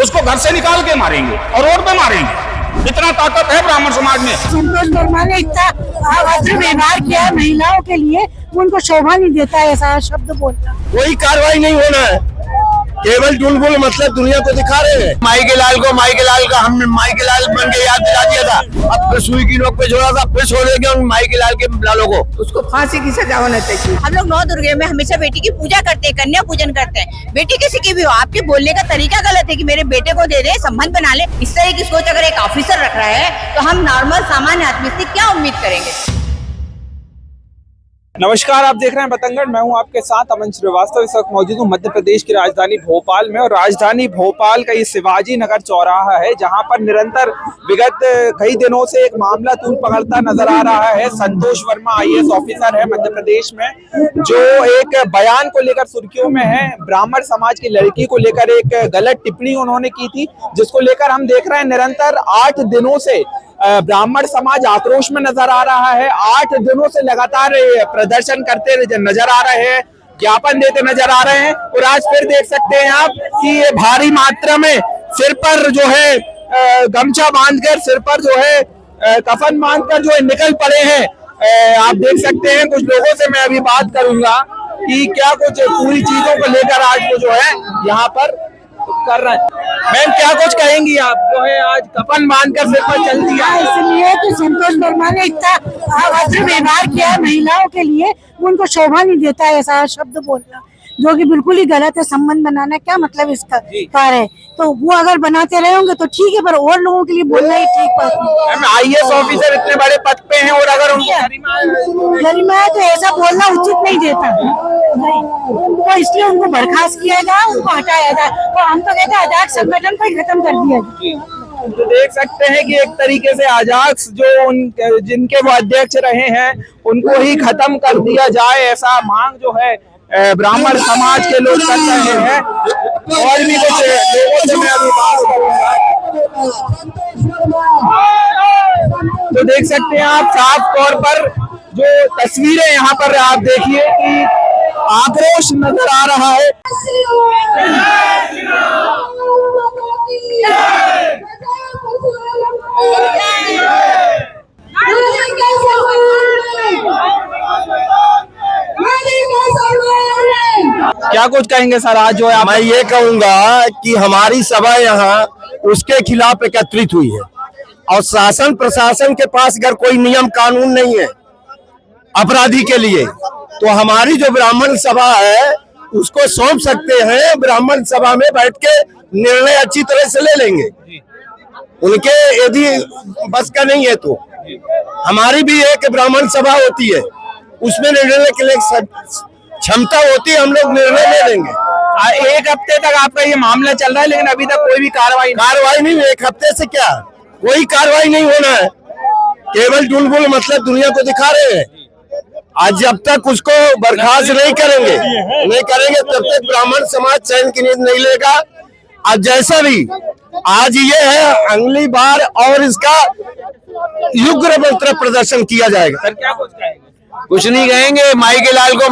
उसको घर से निकाल के मारेंगे और रोड पे मारेंगे। इतना ताकत है ब्राह्मण समाज में। संतोष वर्मा ने इतना अभद्र व्यवहार किया है महिलाओं के लिए, उनको शोभा नहीं देता है ऐसा शब्द बोलना। कोई कार्रवाई नहीं होना है, केवल टुलबुल मतलब दुनिया को दिखा रहे हैं। माई के लाल का हमने माई के लाल बन के याद दिला दिया था, अब फिर सुई की नोक पे छोड़ा था, फिर छोड़ेंगे उन माई के लाल के लालों को। उसको फांसी की सजा होना चाहिए। हम लोग 9 दुर्गे में हमेशा बेटी की पूजा करते हैं, कन्या पूजन करते हैं। बेटी किसी की भी हो, आपके बोलने का तरीका गलत है कि मेरे बेटे को दे दे, संबंध बना ले। इस तरह की सोच अगर एक ऑफिसर रख रहा है तो हम नॉर्मल सामान्य आदमी से क्या उम्मीद करेंगे। नमस्कार, आप देख रहे हैं बतंगड़। मैं हूं आपके साथ अमन श्रीवास्तव। इस वक्त मौजूद हूं मध्य प्रदेश की राजधानी भोपाल में, और राजधानी भोपाल का ये शिवाजी नगर चौराहा है जहां पर निरंतर विगत कई दिनों से एक मामला तूल पकड़ता नजर आ रहा है। संतोष वर्मा IAS ऑफिसर है मध्य प्रदेश में, जो एक बयान को लेकर सुर्खियों में है। ब्राह्मण समाज की लड़की को लेकर एक गलत टिप्पणी उन्होंने की थी, जिसको लेकर हम देख रहे हैं निरंतर 8 दिनों से ब्राह्मण समाज आक्रोश में नजर आ रहा है। 8 दिनों से लगातार प्रदर्शन करते नजर आ रहे हैं, ज्ञापन देते नजर आ रहे हैं। और आज फिर देख सकते हैं आप कि ये भारी मात्रा में सिर पर जो है गमछा बांधकर, सिर पर जो है कफन बांधकर जो है निकल पड़े हैं। आप देख सकते हैं, कुछ लोगों से मैं अभी बात करूंगा कि क्या कुछ पूरी चीजों को लेकर आज वो जो है यहाँ पर कर रहे हैं। मैम, क्या कुछ कहेंगी आप, जो है आज कफन बांधकर सिर पर चल दिया? इसलिए कि संतोष वर्मा ने इतना अभद्र व्यवहार किया है महिलाओं के लिए, उनको शोभा नहीं देता है ऐसा शब्द बोलना, जो कि बिल्कुल ही गलत है। संबंध बनाना क्या मतलब इसका कार्य है, तो वो अगर बनाते रहे होंगे तो ठीक है, पर और लोगों के लिए बोलना ही ठीक बात नहीं। IAS ऑफिसर इतने बड़े पद पे हैं और अगर गरिमा है तो ऐसा बोलना उचित नहीं देता, तो इसलिए उनको बर्खास्त किया जाए, उनको हटाया जाए। और हम तो कहते हैं अजाक संगठन को ही खत्म कर दिया जाए। तो देख सकते हैं कि एक तरीके से आजाक्स जो जिनके वो अध्यक्ष रहे हैं उनको ही खत्म कर दिया जाए, ऐसा मांग जो है ब्राह्मण समाज के लोग कर रहे हैं। और भी कुछ लोगों से मैं अभी बात करूंगा। तो देख सकते हैं आप साफ तौर पर जो तस्वीरें यहाँ पर आप देखिए कि आक्रोश नजर आ रहा है। क्या कुछ कहेंगे सर आज जो है? मैं ये कहूंगा कि हमारी सभा यहाँ उसके खिलाफ एकत्रित हुई है, और शासन प्रशासन के पास अगर कोई नियम कानून नहीं है अपराधी के लिए, तो हमारी जो ब्राह्मण सभा है उसको सौंप सकते हैं। ब्राह्मण सभा में बैठ के निर्णय अच्छी तरह से ले लेंगे, उनके यदि बस का नहीं है तो। हमारी भी एक ब्राह्मण सभा होती है, उसमें निर्णय के लिए क्षमता होती है, हम लोग निर्णय ले लेंगे। 1 हफ्ते तक आपका ये मामला चल रहा है, लेकिन अभी तक कोई भी कार्रवाई नहीं। 1 हफ्ते से क्या, कोई कार्रवाई नहीं होना है, केवल टुलबुल मतलब दुनिया को दिखा रहे हैं। आज जब तक उसको बर्खास्त नहीं करेंगे तब तक ब्राह्मण समाज चैन की नींद नहीं लेगा। आज जैसा भी आज ये है, अगली बार और इसका उग्र मंत्र प्रदर्शन किया जाएगा। सर क्या कुछ कहेंगे? कुछ नहीं कहेंगे। माई के लाल का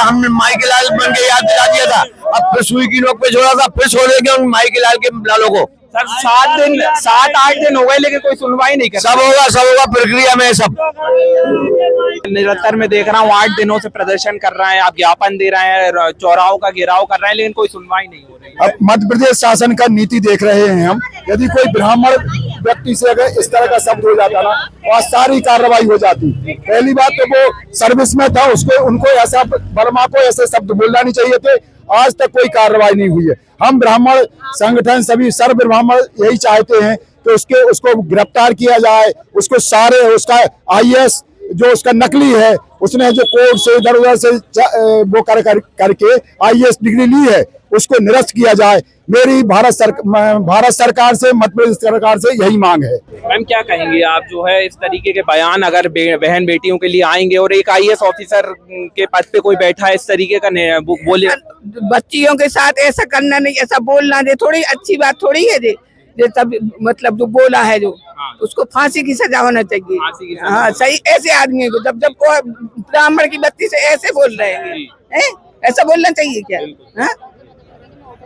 हमने माई के लाल बन के याद दिला दिया था, अब फिर सुई की नोक पे छोड़ा था, फिर छोड़ेंगे उन माई के लाल के लालों को। सर 7-8 दिन हो गए, लेकिन कोई सुनवाई नहीं कर। सब होगा प्रक्रिया में। सब निरंतर मैं देख रहा हूँ 8 दिनों से प्रदर्शन कर रहे हैं, आप ज्ञापन दे रहे हैं, चौराहों का घेराव कर रहे हैं, लेकिन कोई सुनवाई नहीं हो रही। अब मध्य प्रदेश शासन का नीति देख रहे हैं हम। यदि कोई ब्राह्मण व्यक्ति से अगर इस तरह का शब्द हो जाता ना, वहाँ सारी कार्रवाई हो जाती। पहली बात तो वो सर्विस में था, उनको ऐसा वर्मा को ऐसे शब्द बोलना नहीं चाहिए थे। आज तक कोई कार्रवाई नहीं हुई है। हम ब्राह्मण संगठन सभी सर्व ब्राह्मण यही चाहते हैं कि उसको गिरफ्तार किया जाए। उसको सारे उसका IAS जो उसका नकली है, उसने जो कोर्ट से इधर उधर से वो करके IAS डिग्री ली है, उसको निरस्त किया जाए। मेरी भारत सरकार से, मध्य प्रदेश सरकार से यही मांग है। मैम, क्या कहेंगे आप, जो है इस तरीके के बयान अगर बहन बेटियों के लिए आएंगे और एक IAS ऑफिसर के पद पे कोई बैठा है, इस तरीके का बोले बच्चियों के साथ ऐसा करना नहीं, ऐसा बोलना दे थोड़ी अच्छी बात थोड़ी है। जे तब मतलब जो बोला है, जो उसको फांसी की सजा होना चाहिए। हाँ, सही ऐसे आदमी को जब ब्राह्मण की बत्ती से ऐसे बोल रहे हैं, ऐसा बोलना चाहिए क्या?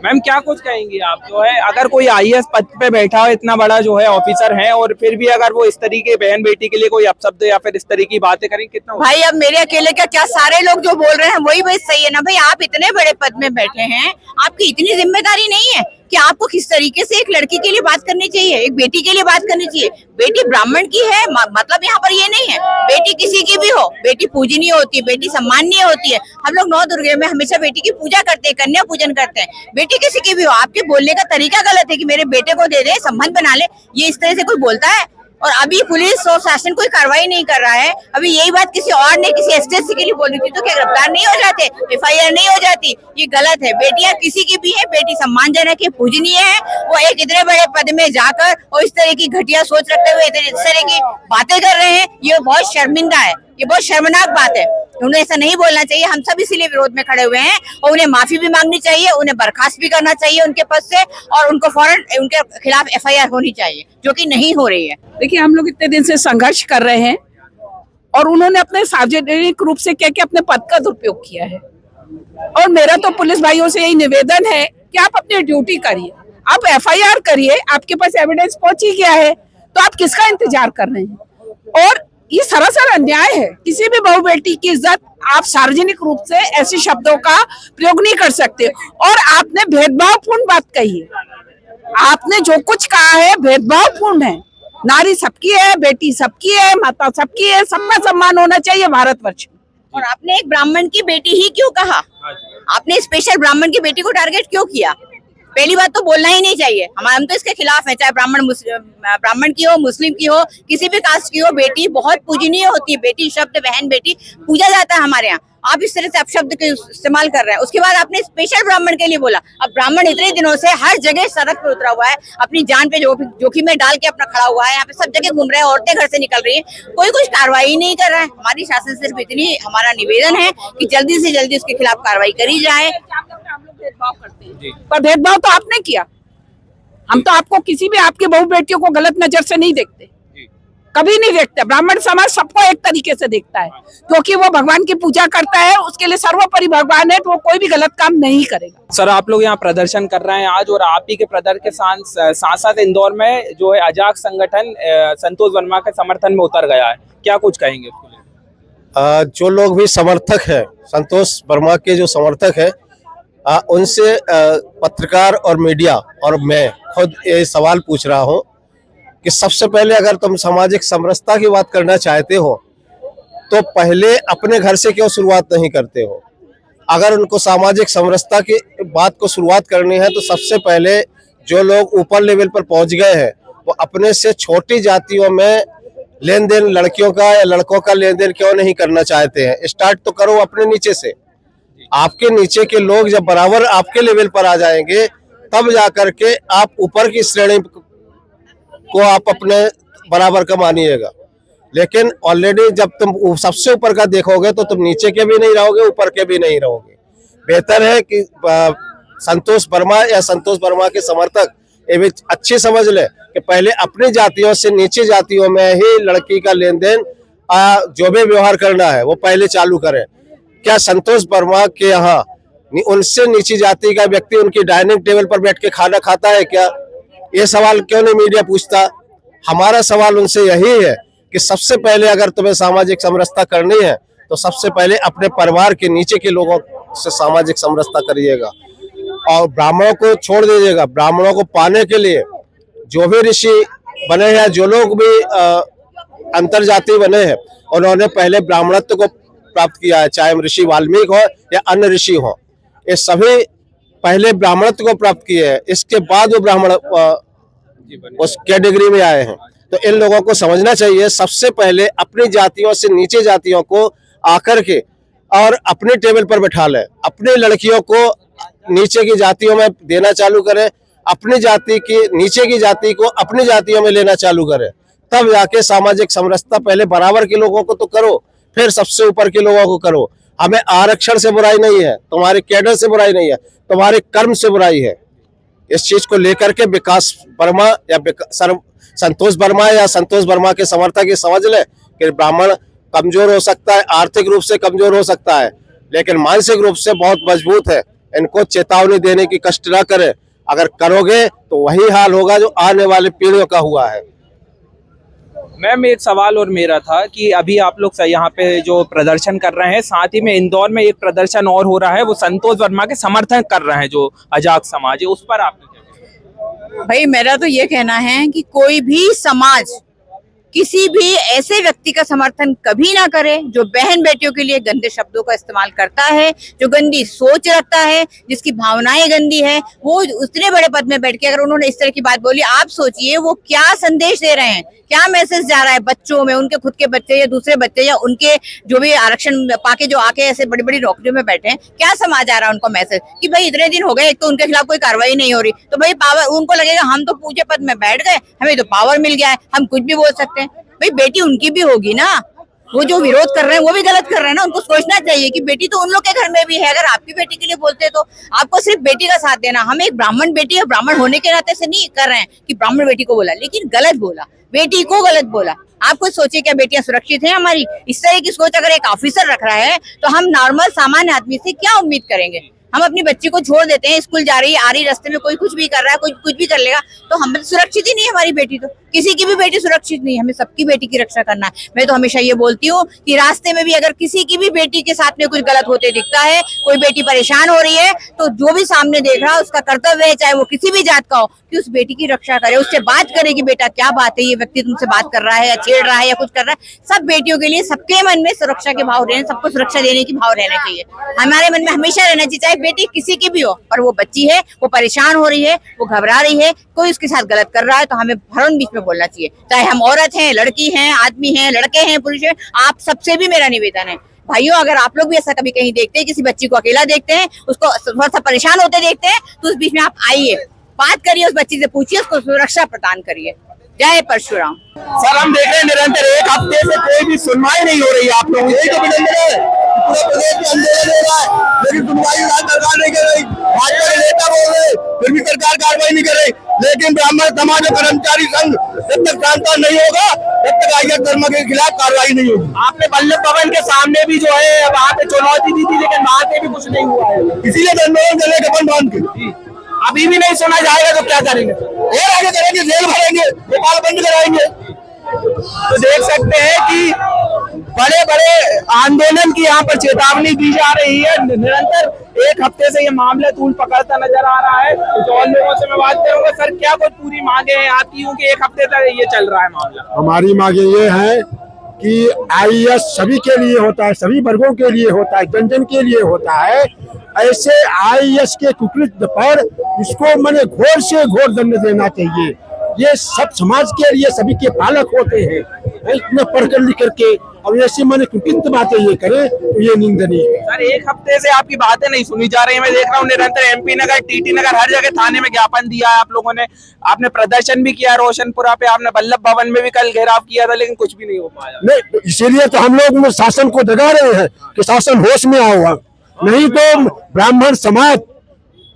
मैम क्या कुछ कहेंगी आप, जो है अगर कोई आईएएस पद पे बैठा हो, इतना बड़ा जो है ऑफिसर है, और फिर भी अगर वो इस तरीके बहन बेटी के लिए कोई अपशब्द या फिर इस तरह की बातें करें, कितना भाई अब मेरे अकेले का क्या, सारे लोग जो बोल रहे हैं वही बात सही है ना भाई। आप इतने बड़े पद में बैठे हैं, आपकी इतनी जिम्मेदारी नहीं है कि आपको किस तरीके से एक लड़की के लिए बात करनी चाहिए, एक बेटी के लिए बात करनी चाहिए। बेटी ब्राह्मण की है, मतलब यहाँ पर ये नहीं है बेटी किसी की भी हो, बेटी पूजनीय होती है, बेटी सम्माननीय होती है। हम लोग 9 दुर्गे में हमेशा बेटी की पूजा करते हैं, कन्या पूजन करते हैं। बेटी किसी की भी हो, आपके बोलने का तरीका गलत है कि मेरे बेटे को दे दे, संबंध बना ले, ये इस तरह से कोई बोलता है? और अभी पुलिस और शासन कोई कार्रवाई नहीं कर रहा है। अभी यही बात किसी और ने किसी एसटीएससी के लिए बोली थी तो क्या गिरफ्तार नहीं हो जाते, एफआईआर नहीं हो जाती? ये गलत है। बेटियां किसी की भी है, बेटी सम्मानजनक है, पूजनीय है। वो एक इतने बड़े पद में जाकर और इस तरह की घटिया सोच रखते हुए इस तरह की बातें कर रहे हैं, ये बहुत शर्मिंदा है, ये बहुत शर्मनाक बात है। उन्हें ऐसा नहीं बोलना चाहिए। हम सब इसीलिए विरोध में खड़े हुए हैं और उन्हें माफी भी मांगनी चाहिए, उन्हें बर्खास्त भी करना चाहिए उनके पद से, और उनको फौरन उनके खिलाफ एफआईआर होनी चाहिए, जो कि नहीं हो रही है। देखिए, हम लोग इतने दिन से संघर्ष कर रहे हैं और उन्होंने अपने सार्वजनिक रूप से कह के अपने पद का दुरुपयोग किया है। और मेरा तो पुलिस भाइयों से यही निवेदन है कि आप अपनी ड्यूटी करिए, आप एफआईआर करिए, आपके पास एविडेंस पहुंच ही गया है तो आप किसका इंतजार कर रहे हैं? और ये सरासर अन्याय है। किसी भी बहू बेटी की इज्जत आप सार्वजनिक रूप से ऐसे शब्दों का प्रयोग नहीं कर सकते। और आपने भेदभावपूर्ण बात कही है, आपने जो कुछ कहा है भेदभावपूर्ण है। नारी सबकी है, बेटी सबकी है, माता सबकी है, सबका सम्मान होना चाहिए भारतवर्ष में। और आपने एक ब्राह्मण की बेटी ही क्यों कहा? आपने स्पेशल ब्राह्मण की बेटी को टारगेट क्यों किया? पहली बात तो बोलना ही नहीं चाहिए। हम तो इसके खिलाफ है, चाहे ब्राह्मण की हो, मुस्लिम की हो, किसी भी कास्ट की हो। बेटी बहुत पूजनीय होती है, बेटी शब्द, बहन बेटी पूजा जाता है हमारे यहाँ। आप इस तरह से अपशब्द के इस्तेमाल कर रहे हैं। उसके बाद आपने स्पेशल ब्राह्मण के लिए बोला। अब ब्राह्मण इतने दिनों से हर जगह सड़क पे उतरा हुआ है, अपनी जान पे जोखिम में डाल के अपना खड़ा हुआ है, यहाँ पे सब जगह घूम रहे हैं, औरतें घर से निकल रही हैं, कोई कुछ कार्रवाई नहीं कर रहा है। हमारी शासन सिर्फ इतनी हमारा निवेदन है कि जल्दी से जल्दी उसके खिलाफ कार्रवाई करी जाए। भेदभाव करते हैं, पर भेदभाव तो आपने किया। हम तो आपको किसी भी आपके बहू बेटियों को गलत नजर से नहीं देखते, कभी नहीं देखते। ब्राह्मण समाज सबको एक तरीके से देखता है, क्योंकि वो भगवान की पूजा करता है, उसके लिए सर्वोपरि भगवान है, तो वो कोई भी गलत काम नहीं करेगा। सर, आप लोग यहाँ प्रदर्शन कर रहे हैं आज, और आप ही के प्रदर्शन के साथ साथ इंदौर में जो है अजाक संगठन संतोष वर्मा के समर्थन में उतर गया है, क्या कुछ कहेंगे उसको लेकर? जो लोग भी समर्थक है, संतोष वर्मा के जो समर्थक है, उनसे पत्रकार और मीडिया और मैं खुद ये सवाल पूछ रहा हूँ कि सबसे पहले अगर तुम सामाजिक समरसता की बात करना चाहते हो तो पहले अपने घर से क्यों शुरुआत नहीं करते हो? अगर उनको सामाजिक समरसता की बात को शुरुआत करनी है तो सबसे पहले जो लोग ऊपर लेवल पर पहुंच गए हैं वो अपने से छोटी जातियों में लेन देन, लड़कियों का या लड़कों का लेन देन क्यों नहीं करना चाहते हैं? स्टार्ट तो करो अपने नीचे से। आपके नीचे के लोग जब बराबर आपके लेवल पर आ जाएंगे तब जाकर के आप ऊपर की श्रेणी को आप अपने बराबर का मानिएगा। लेकिन ऑलरेडी जब तुम सबसे ऊपर का देखोगे तो तुम नीचे के भी नहीं रहोगे, ऊपर के भी नहीं रहोगे। बेहतर है कि संतोष वर्मा या संतोष वर्मा के समर्थक ये भी अच्छी समझ ले कि पहले अपनी जातियों से नीचे जातियों में ही लड़की का लेन देन जो भी व्यवहार करना है वो पहले चालू करें। क्या संतोष वर्मा के यहाँ उनसे नीची जाति का व्यक्ति उनकी डाइनिंग टेबल पर बैठ के खाना खाता है क्या? ये सवाल क्यों नहीं मीडिया पूछता? हमारा सवाल उनसे यही है कि सबसे पहले अगर तुम्हें सामाजिक समरसता करनी है तो सबसे पहले अपने परिवार के नीचे के लोगों से सामाजिक समरसता करिएगा और ब्राह्मणों को छोड़ दीजिएगा। ब्राह्मणों को पाने के लिए जो भी ऋषि बने हैं, जो लोग भी अंतरजाति बने हैं, उन्होंने पहले ब्राह्मणत्व को प्राप्त किया है, चाहे ऋषि वाल्मीकि हो या अन्य ऋषि हो। ये सभी पहले ब्राह्मणत्व को प्राप्त किए हैं, इसके बाद वो ब्राह्मण उस कैटेगरी में आए हैं। तो इन लोगों को समझना चाहिए सबसे पहले अपनी जातियों से नीचे जातियों को आकर के और अपने टेबल पर बैठा ले, अपनी लड़कियों को नीचे की जातियों में देना चालू करें, अपनी जाति की नीचे की जाति को अपनी जातियों में लेना चालू करें, तब जाके सामाजिक समरसता। पहले बराबर के लोगों को तो करो, फिर सबसे ऊपर के लोगों को करो। हमें आरक्षण से बुराई नहीं है, तुम्हारे कैडर से बुराई नहीं है, तुम्हारे कर्म से बुराई है। इस चीज को लेकर के विकास वर्मा या संतोष वर्मा या संतोष वर्मा के समर्थक ये समझ ले कि ब्राह्मण कमजोर हो सकता है, आर्थिक रूप से कमजोर हो सकता है, लेकिन मानसिक रूप से बहुत मजबूत है। इनको चेतावनी देने की कष्ट न करें। अगर करोगे तो वही हाल होगा जो आने वाले पीढ़ियों का हुआ है। मैम एक सवाल और मेरा था कि अभी आप लोग यहाँ पे जो प्रदर्शन कर रहे हैं, साथ ही में इंदौर में एक प्रदर्शन और हो रहा है, वो संतोष वर्मा के समर्थन कर रहे हैं जो अजाक समाज है, उस पर आपने क्या? भाई मेरा तो ये कहना है कि कोई भी समाज किसी भी ऐसे व्यक्ति का समर्थन कभी ना करे जो बहन बेटियों के लिए गंदे शब्दों का इस्तेमाल करता है, जो गंदी सोच रखता है, जिसकी भावनाएं गंदी है। वो उतने बड़े पद में बैठ के अगर उन्होंने इस तरह की बात बोली, आप सोचिए वो क्या संदेश दे रहे हैं, क्या मैसेज जा रहा है बच्चों में, उनके खुद के बच्चे या दूसरे बच्चे या उनके जो भी आरक्षण पाके जो आके ऐसे बड़ी बड़ी नौकरियों में बैठे हैं, क्या समाज आ रहा है उनको मैसेज कि भाई इतने दिन हो गए, एक तो उनके खिलाफ कोई कार्रवाई नहीं हो रही, तो भाई पावर उनको लगेगा हम तो पूजे पद में बैठ गए, हमें तो पावर मिल गया है, हम कुछ भी बोल सकते हैं। भाई बेटी उनकी भी होगी ना, वो जो विरोध कर रहे हैं वो भी गलत कर रहे हैं ना। उनको सोचना चाहिए कि बेटी तो उन लोग के घर में भी है। अगर आपकी बेटी के लिए बोलते हैं तो आपको सिर्फ बेटी का साथ देना। हम एक ब्राह्मण बेटी और ब्राह्मण होने के नाते से नहीं कर रहे हैं कि ब्राह्मण बेटी को बोला, लेकिन गलत बोला, बेटी को गलत बोला। आप खुद सोचिए क्या बेटियां सुरक्षित हैं हमारी? इस तरह की सोच अगर एक ऑफिसर रख रहा है तो हम नॉर्मल सामान्य आदमी से क्या उम्मीद करेंगे? हम अपनी बच्ची को छोड़ देते हैं, स्कूल जा रही है, आ रही, रास्ते में कोई कुछ भी कर रहा है, कोई कुछ भी कर लेगा, तो हम सुरक्षित ही नहीं है हमारी बेटी। तो किसी की भी बेटी सुरक्षित नहीं है, हमें सबकी बेटी की रक्षा करना है। मैं तो हमेशा ये बोलती हूँ कि रास्ते में भी अगर किसी की भी बेटी के साथ में कुछ गलत होते दिखता है, कोई बेटी परेशान हो रही है, तो जो भी सामने देख रहा है उसका कर्तव्य है, चाहे वो किसी भी जात का हो, कि उस बेटी की रक्षा करे, उससे बात करे कि बेटा क्या बात है, ये व्यक्ति तुमसे बात कर रहा है या छेड़ रहा है या कुछ कर रहा है। सब बेटियों के लिए सबके मन में सुरक्षा के भाव रहने, सबको सुरक्षा देने की भाव रहना चाहिए। हमारे मन में हमेशा रहना चाहिए, चाहे बेटी किसी की भी हो, पर वो बच्ची है, वो परेशान हो रही है, वो घबरा रही है, कोई उसके साथ गलत कर रहा है, तो हमें फौरन बीच में बोलना चाहिए। चाहे हम औरत हैं, लड़की हैं, आदमी हैं, लड़के हैं, पुरुष हैं, आप सबसे भी मेरा निवेदन है भाइयों, अगर आप लोग भी ऐसा कभी कहीं देखते हैं, किसी बच्ची को अकेला देखते हैं, उसको थोड़ा सा परेशान होते देखते हैं, तो उस बीच में आप आइए, बात करिए, उस बच्ची से पूछिए, उसको सुरक्षा प्रदान करिए। जय परशुराम। सर हम देख रहे हैं निरंतर एक हफ्ते से कोई भी सुनवाई नहीं हो रही है। आप लोग यही तो विडंबना है, पूरे प्रदेश में अंधेरा ले रहा है, लेकिन सुनवाई सरकार नहीं कर रही। भाजपा के नेता बोल रहे फिर भी सरकार कार्रवाई नहीं कर रही। लेकिन ब्राह्मण समाज और कर्मचारी संघ जब तक शांत नहीं होगा तब तक अय्यर धर्म के खिलाफ कार्रवाई नहीं होगी। आपने वल्लभ भवन के सामने भी जो है वहाँ पे चुनौती दी थी, लेकिन वहाँ से भी कुछ नहीं हुआ है, इसीलिए आंदोलन चले गए बंद के। अभी भी नहीं सुना जाएगा तो क्या करेंगे? और आगे करेंगे, जेल भरेंगे, भोपाल बंद कराएंगे। तो देख सकते हैं कि बड़े बड़े आंदोलन की यहाँ पर चेतावनी दी जा रही है। निरंतर एक हफ्ते से ये मामला तूल पकड़ता नजर आ रहा है। तो और लोगों से मैं बात करूंगा, सर क्या कुछ पूरी मांगे हैं आपकी, क्योंकि एक हफ्ते तक ये चल रहा है मामला? हमारी मांगे ये है कि आईएएस सभी के लिए होता है, सभी वर्गों के लिए होता है, जन जन के लिए होता है। ऐसे आईएएस के कुकृत्य पर इसको मैंने घोर से घोर दंड देना चाहिए। ये सब समाज के लिए सभी के पालक होते हैं, इतना पढ़कर लिख करके और ऐसी मैंने कुकृत्य बातें ये करे तो ये निंदनीय है। सर एक हफ्ते से आपकी बातें नहीं सुनी जा रही है। मैं देख रहा हूँ निरंतर एमपी नगर, टीटी नगर, हर जगह थाने में ज्ञापन दिया है आप लोगों ने। आपने प्रदर्शन भी किया रोशनपुरा पे, आपने वल्लभ भवन में भी कल घेराव किया था, लेकिन कुछ भी नहीं हो पाया। नहीं, इसीलिए तो हम लोग शासन को जगा रहे हैं कि शासन होश में आओ। नहीं तो ब्राह्मण समाज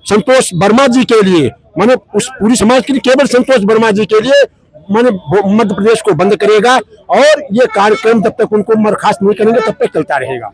संतोष वर्मा जी के लिए, माने उस पूरी समाज के लिए, केवल संतोष वर्मा जी के लिए माने मध्य प्रदेश को बंद करेगा और ये कार्यक्रम जब तक उनको बर्खास्त नहीं करेंगे तब तक चलता रहेगा।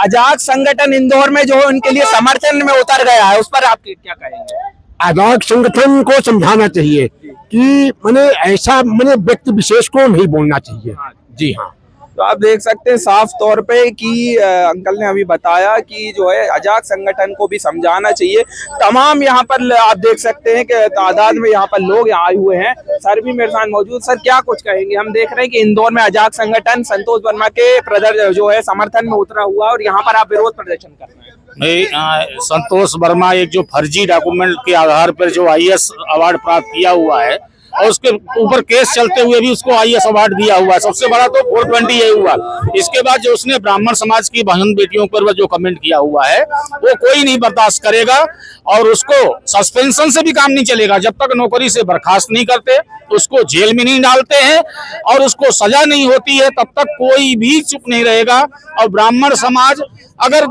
अजाक संगठन इंदौर में जो उनके लिए समर्थन में उतर गया है, उस पर आप क्या कहेंगे? अजाक संगठन को समझाना चाहिए कि माने ऐसा माने व्यक्ति विशेष को नहीं बोलना चाहिए। जी हाँ, तो आप देख सकते हैं साफ तौर पे कि अंकल ने अभी बताया कि जो है अजाक संगठन को भी समझाना चाहिए। तमाम यहाँ पर आप देख सकते हैं कि तादाद में यहाँ पर लोग आए हुए हैं। सर भी मेरे साथ मौजूद। सर क्या कुछ कहेंगे? हम देख रहे हैं कि इंदौर में अजाक संगठन संतोष वर्मा के प्रदर्शन जो है समर्थन में उतरा हुआ और यहाँ पर आप विरोध प्रदर्शन कर रहे हैं। संतोष वर्मा एक जो फर्जी डॉक्यूमेंट के आधार पर जो आईएएस अवार्ड प्राप्त किया हुआ है और उसके ऊपर केस चलते हुए भी उसको आईएएस अवार्ड दिया हुआ है। सबसे बड़ा तो 420 ये हुआ। इसके बाद जो उसने ब्राह्मण समाज की बहन बेटियों पर जो कमेंट किया हुआ है वो कोई नहीं बर्दाश्त करेगा और उसको सस्पेंशन से भी काम नहीं चलेगा। जब तक नौकरी से बर्खास्त नहीं करते, उसको जेल में नहीं डालते हैं और उसको सजा नहीं होती है, तब तक कोई भी चुप नहीं रहेगा। और ब्राह्मण समाज अगर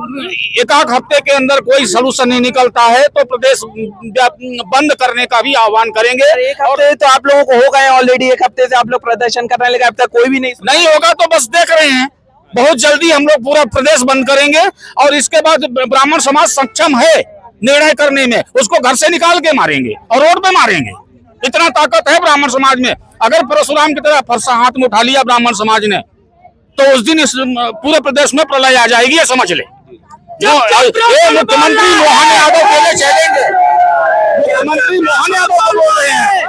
एक हफ्ते के अंदर कोई सलूशन नहीं निकलता है तो प्रदेश बंद करने का भी आह्वान करेंगे। एक हफ्ते तो आप लोगों को हो गए ऑलरेडी, एक हफ्ते से आप लोग प्रदर्शन कर रहे हैं, लेकिन अब तक कोई भी नहीं होगा तो बस देख रहे हैं, बहुत जल्दी हम लोग पूरा प्रदेश बंद करेंगे और इसके बाद ब्राह्मण समाज सक्षम है निर्णय करने में, उसको घर से निकाल के मारेंगे और रोड पे मारेंगे। इतना ताकत है ब्राह्मण समाज में। अगर परशुराम की तरह फरसा हाथ में उठा लिया ब्राह्मण समाज ने तो उस दिन इस पूरे प्रदेश में प्रलय आ जाएगी, ये समझ ले। जो ये मुख्यमंत्री मोहन यादव के लिए चलेंगे, मुख्यमंत्री मोहन यादव को बोल रहे हैं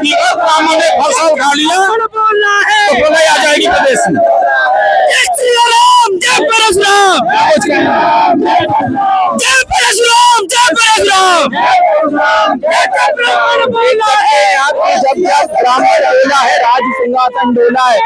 कि अगर ब्राह्मण ने फरसा उठा लिया तो प्रलय आ जाएगी प्रदेश में। जय परशुराम, जय परशुराम, जय परशुराम, जय परशुराम। जब ब्राह्मण डोला है, राज सिंहासन डोला है।